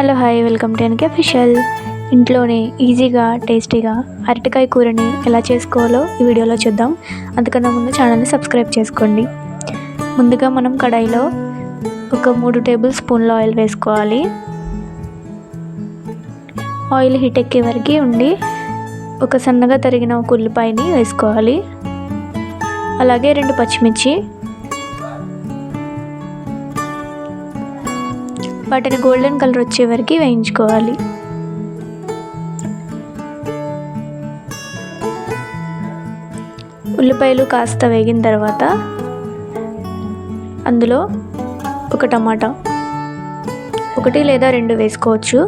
Hello hi welcome to NK official. ఇంట్లోనే ఈజీగా టేస్టీగా అరటికాయ కూరని ఎలా చేసుకోవాలో ఈ వీడియోలో చూద్దాం. అందుకన్నా ముందు ఛానల్ని సబ్స్క్రైబ్ చేసుకోండి. ముందుగా మనం కడాయిలో ఒక 3 టేబుల్ స్పూన్ల ఆయిల్ వేసుకోవాలి. ఆయిల్ హీట్ ఎక్కే వరకు ఉండి ఒక సన్నగా తరిగిన ఒక ఉల్లిపాయని వేసుకోవాలి. అలాగే 2 పచ్చిమిర్చి, వాటిని గోల్డెన్ కలర్ వచ్చే వరకు వేయించుకోవాలి. ఉల్లిపాయలు కాస్త వేగిన తర్వాత అందులో ఒక టమాటా, 1 లేదా 2 వేసుకోవచ్చు.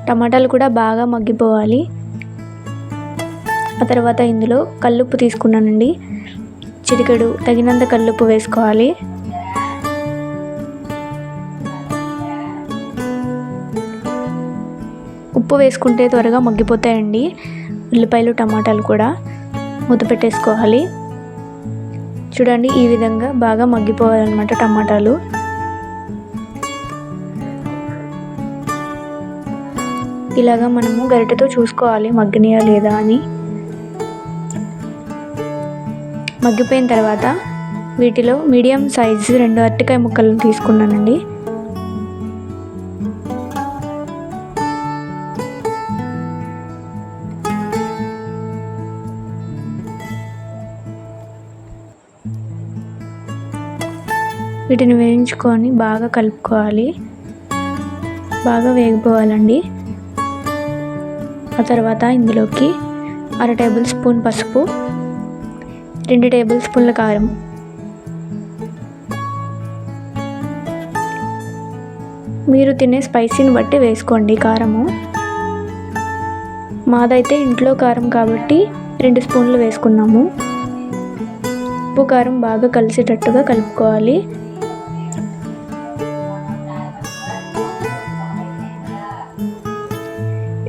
టమాటాలు కూడా బాగా మగ్గిపోవాలి. ఆ తర్వాత ఇందులో కల్లుప్పు తీసుకున్నానండి, చిటికెడు తగినంత కల్లుప్పు వేసుకోవాలి. ఉప్పు వేసుకుంటే త్వరగా మగ్గిపోతాయండి ఉల్లిపాయలు టమాటాలు కూడా. మూత పెట్టేసుకోవాలి. చూడండి, ఈ విధంగా బాగా మగ్గిపోవాలన్నమాట టమాటాలు. ఇలాగా మనము గరిటెతో చూసుకోవాలి మగ్గినాయా లేదా అని. మగ్గిపోయిన తర్వాత వీటిలో మీడియం సైజు 2 అరటికాయ ముక్కలను తీసుకున్నానండి. వీటిని వేయించుకొని బాగా కలుపుకోవాలి, బాగా వేగిపోవాలండి. ఆ తర్వాత ఇందులోకి 1/2 టేబుల్ స్పూన్ పసుపు, 2 టేబుల్ స్పూన్ల కారం, మీరు తినే స్పైసీని బట్టి వేసుకోండి కారము. మాదైతే ఇంట్లో కారం కాబట్టి 2 స్పూన్లు వేసుకున్నాము. ఉప్పు కారం బాగా కలిసేటట్టుగా కలుపుకోవాలి.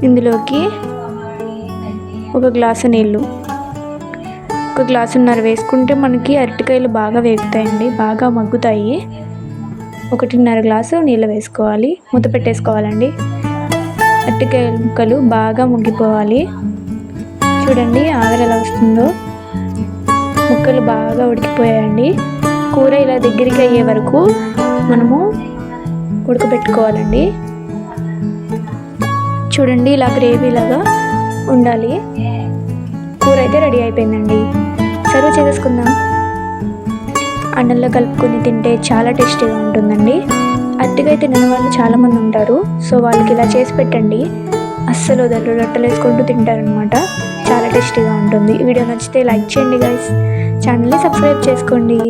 ఇందులోకి 1 గ్లాసు నీళ్ళు, 1 గ్లాసున్నర వేసుకుంటే మనకి అరటికాయలు బాగా వేగుతాయండి, బాగా మగ్గుతాయి. 1.5 గ్లాసు నీళ్ళు వేసుకోవాలి. మూత పెట్టేసుకోవాలండి. అరటికాయ ముక్కలు బాగా మగ్గిపోవాలి. చూడండి ఆవిరి ఎలా వస్తుందో, ముక్కలు బాగా ఉడికిపోయాయండి. కూర ఇలా దగ్గరికి అయ్యే వరకు మనము ఉడకబెట్టుకోవాలండి. చూడండి, ఇలా గ్రేవీలాగా ఉండాలి. కూర అయితే రెడీ అయిపోయిందండి. సర్వ్ చేసుకుందాం. అన్నంలో కలుపుకొని తింటే చాలా టేస్టీగా ఉంటుందండి. అరటికాయ తినని వాళ్ళు చాలామంది ఉంటారు, సో వాళ్ళకి ఇలా చేసి పెట్టండి. అస్సలు వదలరు, రొట్టెలు వేసుకుంటూ తింటారనమాట. చాలా టేస్టీగా ఉంటుంది. వీడియో నచ్చితే లైక్ చేయండి గైస్, ఛానల్ని సబ్స్క్రైబ్ చేసుకోండి.